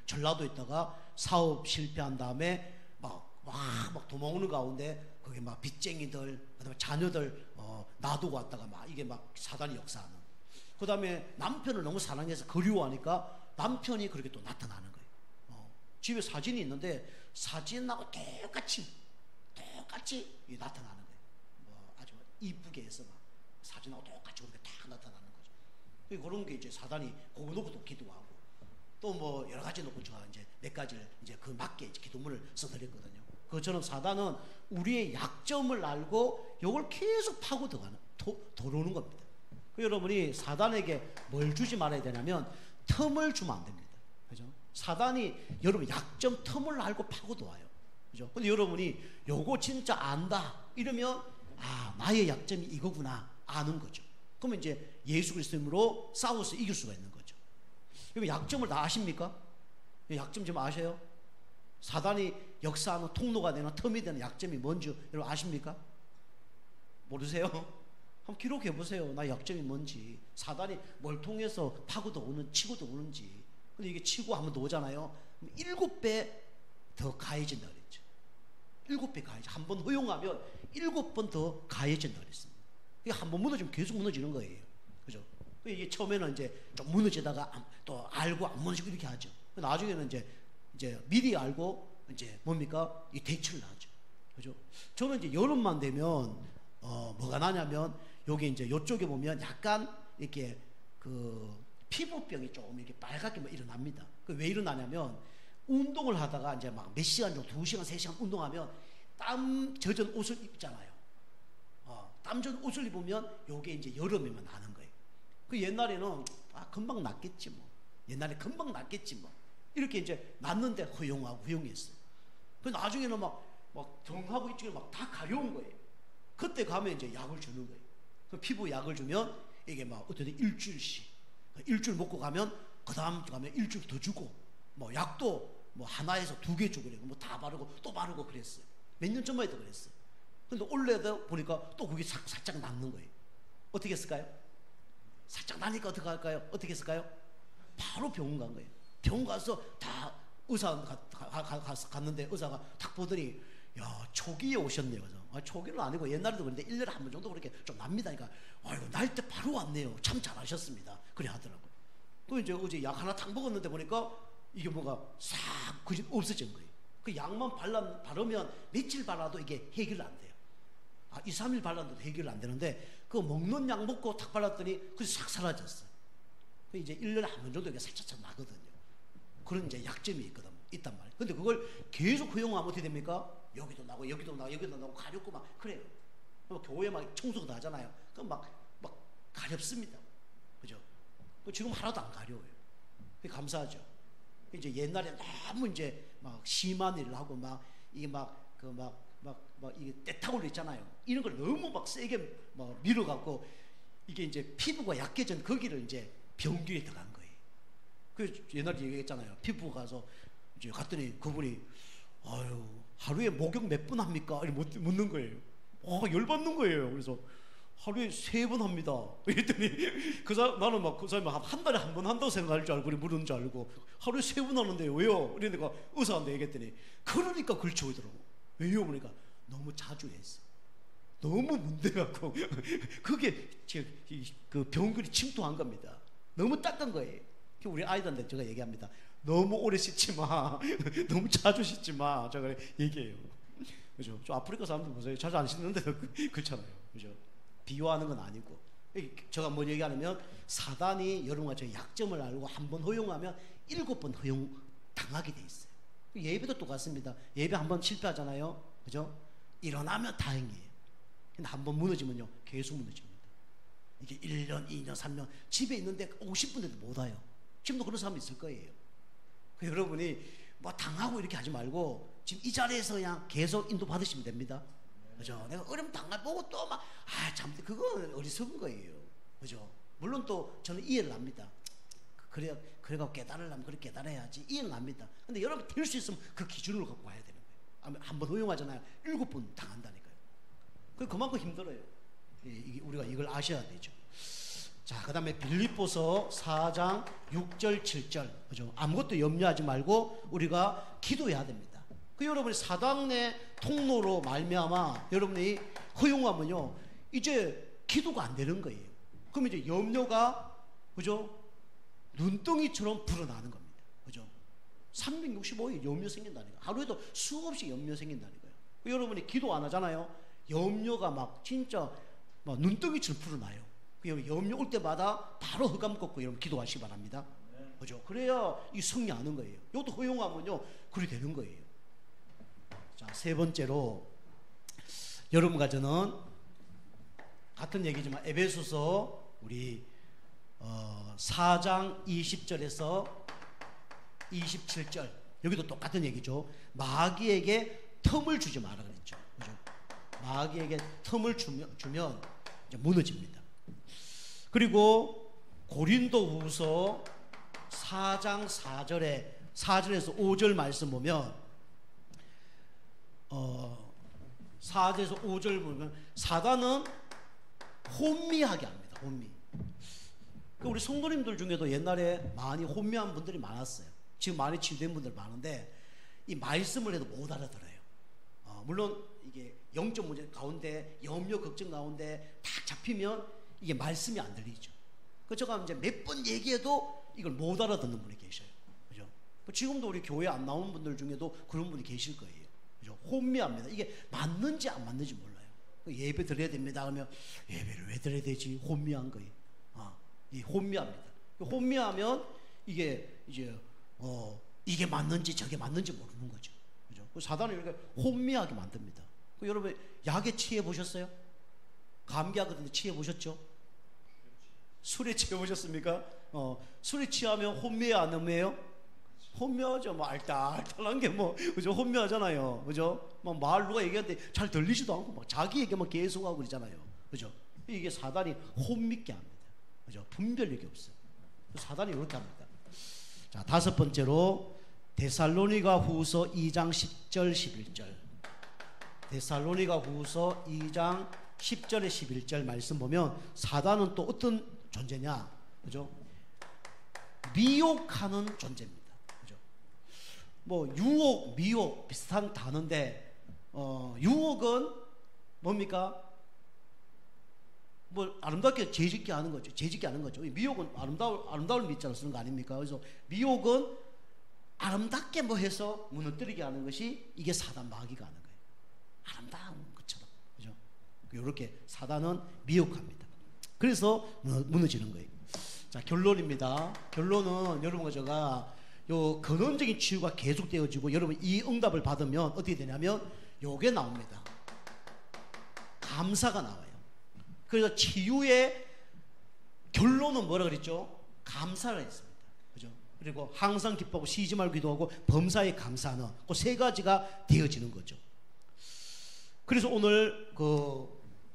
전라도에 있다가 사업 실패한 다음에 막 도망오는 가운데 거기 막 빚쟁이들, 그다음에 자녀들 놔두고 왔다가 막 이게 막 사단이 역사하는. 그다음에 남편을 너무 사랑해서 그리워하니까 남편이 그렇게 또 나타나는 거예요. 집에 사진이 있는데 사진하고 똑같이 나타나는 거예요. 아주 이쁘게 해서 막 사진하고 똑같이 그렇게 딱 나타나는 거죠. 그런 게 이제 사단이 그거 놓고 또 기도하고 또 뭐 여러 가지 놓고 제가 이제 몇 가지를 이제 그 맞게 이제 기도문을 써드렸거든요. 그처럼 사단은 우리의 약점을 알고 이걸 계속 파고 들어오는 겁니다. 여러분이 사단에게 뭘 주지 말아야 되냐면 틈을 주면 안 됩니다. 그죠? 사단이 여러분 약점 틈을 알고 파고 들어와요. 그죠? 근데 여러분이 요거 진짜 안다 이러면 나의 약점이 이거구나 아는 거죠. 그러면 이제 예수 그리스도로 싸워서 이길 수가 있는 거죠. 여러분 약점을 다 아십니까? 약점 좀 아셔요? 사단이 역사하는 통로가 되는 틈이 되는 약점이 뭔지 여러분 아십니까? 모르세요? 한번 기록해 보세요. 나 약점이 뭔지, 사단이 뭘 통해서 파고도 오는, 치고도 오는지. 근데 이게 치고 한번 더 오잖아요. 7배 더 가해진다 그랬죠. 7배 가해져. 한번 허용하면 7번 더 가해진다 그랬습니다. 이게 한번 무너지면 계속 무너지는 거예요. 그죠? 이게 처음에는 이제 좀 무너지다가 또 알고 안 무너지고 이렇게 하죠. 나중에는 이제 미리 알고 이제 뭡니까? 이 대처를 하죠. 그죠? 저는 이제 여름만 되면 뭐가 나냐면 여기 이제 요쪽에 보면 약간 이렇게 그 피부병이 좀 이렇게 빨갛게 뭐 일어납니다. 왜 일어나냐면 운동을 하다가 이제 막 몇 시간 정도, 2시간, 3시간 운동하면 땀 젖은 옷을 입잖아요. 땀 젖은 옷을 입으면 요게 이제 여름에만 나는 거예요. 그 옛날에는 금방 낫겠지 뭐. 옛날에 금방 낫겠지 뭐. 이렇게 이제 낫는데 허용했어요. 그 나중에는 막 등하고 이쪽에 막 다 가려운 거예요. 그때 가면 이제 약을 주는 거예요. 그 피부 약을 주면 이게 막 어떤 일주일씩, 일주일 먹고 가면 그 다음 주 가면 일주일 더 주고, 뭐 약도 뭐 하나에서 2개 주고 그래요. 뭐 다 바르고 또 바르고 그랬어요. 몇 년 전만 해도 그랬어요. 근데 올해도 보니까 또 그게 살짝 낫는 거예요. 어떻게 했을까요? 살짝 나니까 어떻게 할까요? 어떻게 했을까요? 바로 병원 간 거예요. 병원 가서 다 의사 갔는데 의사가 딱 보더니 야, 초기에 오셨네요. 그래서 초기는 아니고 옛날에도 그런데 1년에 한 번 정도 그렇게 좀 납니다. 그러니까 아이고 날 때 바로 왔네요. 참 잘하셨습니다. 그래 하더라고요. 그 이제 어제 약 하나 딱 먹었는데 보니까 이게 뭐가 싹 그지 없어진 거예요. 그 약만 바르면 며칠 발라도 이게 해결 안 돼요. 2, 3일 발랐는데도 해결 안 되는데 그 먹는 약 먹고 탁 발랐더니 그게 싹 사라졌어요. 그 이제 1년에 한 번 정도 이게 살짝 나거든요. 그런 이제 약점이 있단 말이에요. 근데 그걸 계속 허용하면 어떻게 됩니까? 여기도 나고 여기도 나고 여기도 나고 가렵고 막 그래요. 교회 막 청소도 하잖아요. 그럼 막 가렵습니다. 그죠? 지금 하나도 안 가려워요. 감사하죠. 이제 옛날에 너무 이제 막 심한 일을 하고 막 이게 이게 때타올려 있잖아요. 이런 걸 너무 막 세게 막 밀어갖고 이게 이제 피부가 약해진 거기를 이제 병균이 들어간 거예요. 그 옛날에 얘기했잖아요. 피부 가서 이제 갔더니 그분이 아유 하루에 목욕 몇 번 합니까? 이렇게 묻는 거예요. 열받는 거예요. 그래서 하루에 3번 합니다. 이랬더니 나는 막 그 사람이 한 달에 한 번 한다고 생각할 줄 알고 물은 줄 알고 하루에 3번 하는데요. 왜요? 이러니까 의사한테 얘기했더니 그러니까 걸쳐오더라고. 왜요? 그러니까 너무 자주 했어. 너무 문대갖고 그게 그 병균이 침투한 겁니다. 너무 닦은 거예요. 우리 아이들한테 제가 얘기합니다. 너무 오래 씻지 마. 너무 자주 씻지 마. 제가 얘기해요. 그죠? 저 아프리카 사람들 보세요. 자주 안 씻는데도 그렇잖아요. 그죠? 비유하는 건 아니고. 제가 뭔 얘기하냐면 사단이 여러분과 저 약점을 알고 한번 허용하면 7번 허용 당하게 돼 있어요. 예배도 똑같습니다. 예배 한번 실패하잖아요. 그죠? 일어나면 다행이에요. 근데 한번 무너지면요. 계속 무너집니다. 이게 1년, 2년, 3년 집에 있는데 50분에도 못 와요. 지금도 그런 사람이 있을 거예요. 여러분이 뭐 당하고 이렇게 하지 말고 지금 이 자리에서 그냥 계속 인도 받으시면 됩니다. 그죠? 내가 어려움 당해보고 또 막 참 그건 어리석은 거예요. 그죠? 물론 또 저는 이해를 합니다. 그래가 깨달으려면 그렇게 깨달아야지. 이해는 합니다. 근데 여러분 될 수 있으면 그 기준을 갖고 와야 되는 거예요. 한번 허용하잖아요. 7번 당한다니까요. 그만큼 힘들어요. 우리가 이걸 아셔야 되죠. 자, 그 다음에 빌립보서 4장 6절 7절 그죠? 아무것도 염려하지 말고 우리가 기도해야 됩니다. 여러분이 사단의 통로로 말미암아 여러분이 허용하면요 이제 기도가 안 되는 거예요. 그럼 이제 염려가 그죠? 눈덩이처럼 불어나는 겁니다. 그죠? 365일 염려 생긴다니까. 하루에도 수없이 염려 생긴다니까요. 여러분이 기도 안 하잖아요. 염려가 막 진짜 막 눈덩이처럼 불어나요. 염려 올 때마다 바로 흑암 꺾고 여러분 기도하시기 바랍니다. 그죠? 그래야 이 승리하는 거예요. 이것도 허용하면요 그렇게 되는 거예요. 자, 3번째로 여러분과 저는 같은 얘기지만 에베소서 우리 4장 20절에서 27절 여기도 똑같은 얘기죠. 마귀에게 틈을 주지 마라 그랬죠. 그죠? 마귀에게 틈을 주면 이제 무너집니다. 그리고 고린도후서 4장 4절에서 5절 말씀 보면 4장 4절에서 5절 보면 사단은 혼미하게 합니다. 혼미. 우리 성도님들 중에도 옛날에 많이 혼미한 분들이 많았어요. 지금 많이 치유된 분들 많은데 이 말씀을 해도 못 알아들어요. 물론 이게 영적 문제 가운데 염려 걱정 가운데 딱 잡히면 이게 말씀이 안 들리죠. 그 제가 이제 몇 번 얘기해도 이걸 못 알아듣는 분이 계셔요. 그죠? 지금도 우리 교회 안 나오는 분들 중에도 그런 분이 계실 거예요. 그죠? 혼미합니다. 이게 맞는지 안 맞는지 몰라요. 예배 드려야 됩니다. 그러면 예배를 왜 드려야 되지? 혼미한 거예요. 이 혼미합니다. 혼미하면 이게 이제 이게 맞는지 저게 맞는지 모르는 거죠. 그죠? 사단이 이렇게 혼미하게 만듭니다. 여러분 약에 취해 보셨어요? 감기하거든요. 취해 보셨죠? 술에 취해 보셨습니까? 술에 취하면 혼미해요, 안 혼미해요? 혼미하죠. 뭐 알딸딸한 게 뭐 그죠? 혼미하잖아요. 그죠? 막 말 누가 얘기하는데 잘 들리지도 않고 막 자기 얘기만 계속 하고 그러잖아요. 그죠? 이게 사단이 혼미게 합니다. 그죠? 분별력이 없어요. 사단이 이렇게 합니다. 자, 다섯 번째로 데살로니가 후서 2장 10절 11절. 데살로니가 후서 2장 10절에 11절 말씀 보면 사단은 또 어떤 존재냐? 그죠? 미혹하는 존재입니다. 그죠? 뭐 유혹, 미혹 비슷한 단어인데 유혹은 뭡니까? 뭐 아름답게 재짓게 하는 거죠. 재짓게 하는 거죠. 미혹은 아름다울 밑자로 쓰는 거 아닙니까? 그래서 미혹은 아름답게 뭐 해서 무너뜨리게 하는 것이 이게 사단 마귀가 하는 거예요. 아름다운 것처럼. 그죠? 이렇게 사단은 미혹합니다. 그래서 무너지는 거예요. 자, 결론입니다. 결론은 여러분과 제가 요 근원적인 치유가 계속되어지고 여러분 이 응답을 받으면 어떻게 되냐면 요게 나옵니다. 감사가 나와요. 그래서 치유의 결론은 뭐라 그랬죠? 감사를 했습니다. 그죠? 그리고 항상 기뻐하고 쉬지 말고 기도하고 범사에 감사하는 그 세 가지가 되어지는 거죠. 그래서 오늘 그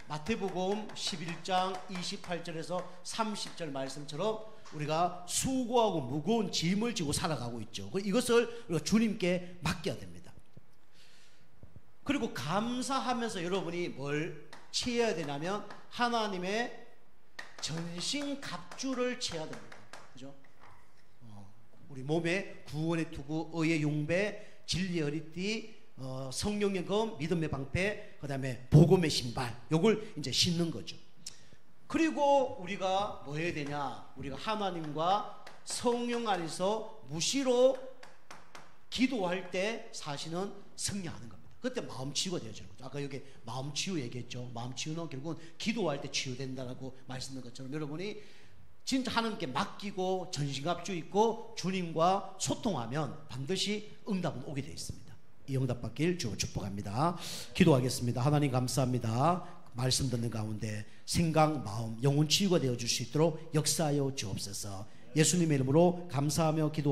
마태복음 11장 28절에서 30절 말씀처럼 우리가 수고하고 무거운 짐을 지고 살아가고 있죠. 이것을 우리가 주님께 맡겨야 됩니다. 그리고 감사하면서 여러분이 뭘 취해야 되냐면 하나님의 전신갑주를 취해야 됩니다. 그죠? 우리 몸에 구원의 투구, 의의 용배, 진리의 허리띠, 성령의 검, 믿음의 방패, 그 다음에 복음의 신발, 요걸 이제 신는 거죠. 그리고 우리가 뭐 해야 되냐? 우리가 하나님과 성령 안에서 무시로 기도할 때 사실은 승리하는 겁니다. 그때 마음 치유가 되어지는 거죠. 아까 여기 마음 치유 얘기했죠. 마음 치유는 결국은 기도할 때 치유된다라고 말씀드린 것처럼 여러분이 진짜 하나님께 맡기고 전신갑주 있고 주님과 소통하면 반드시 응답은 오게 되어 있습니다. 이 응답 받길 주로 축복합니다. 기도하겠습니다. 하나님 감사합니다. 말씀 듣는 가운데 생각, 마음, 영혼 치유가 되어줄 수 있도록 역사하여 주옵소서. 예수님의 이름으로 감사하며 기도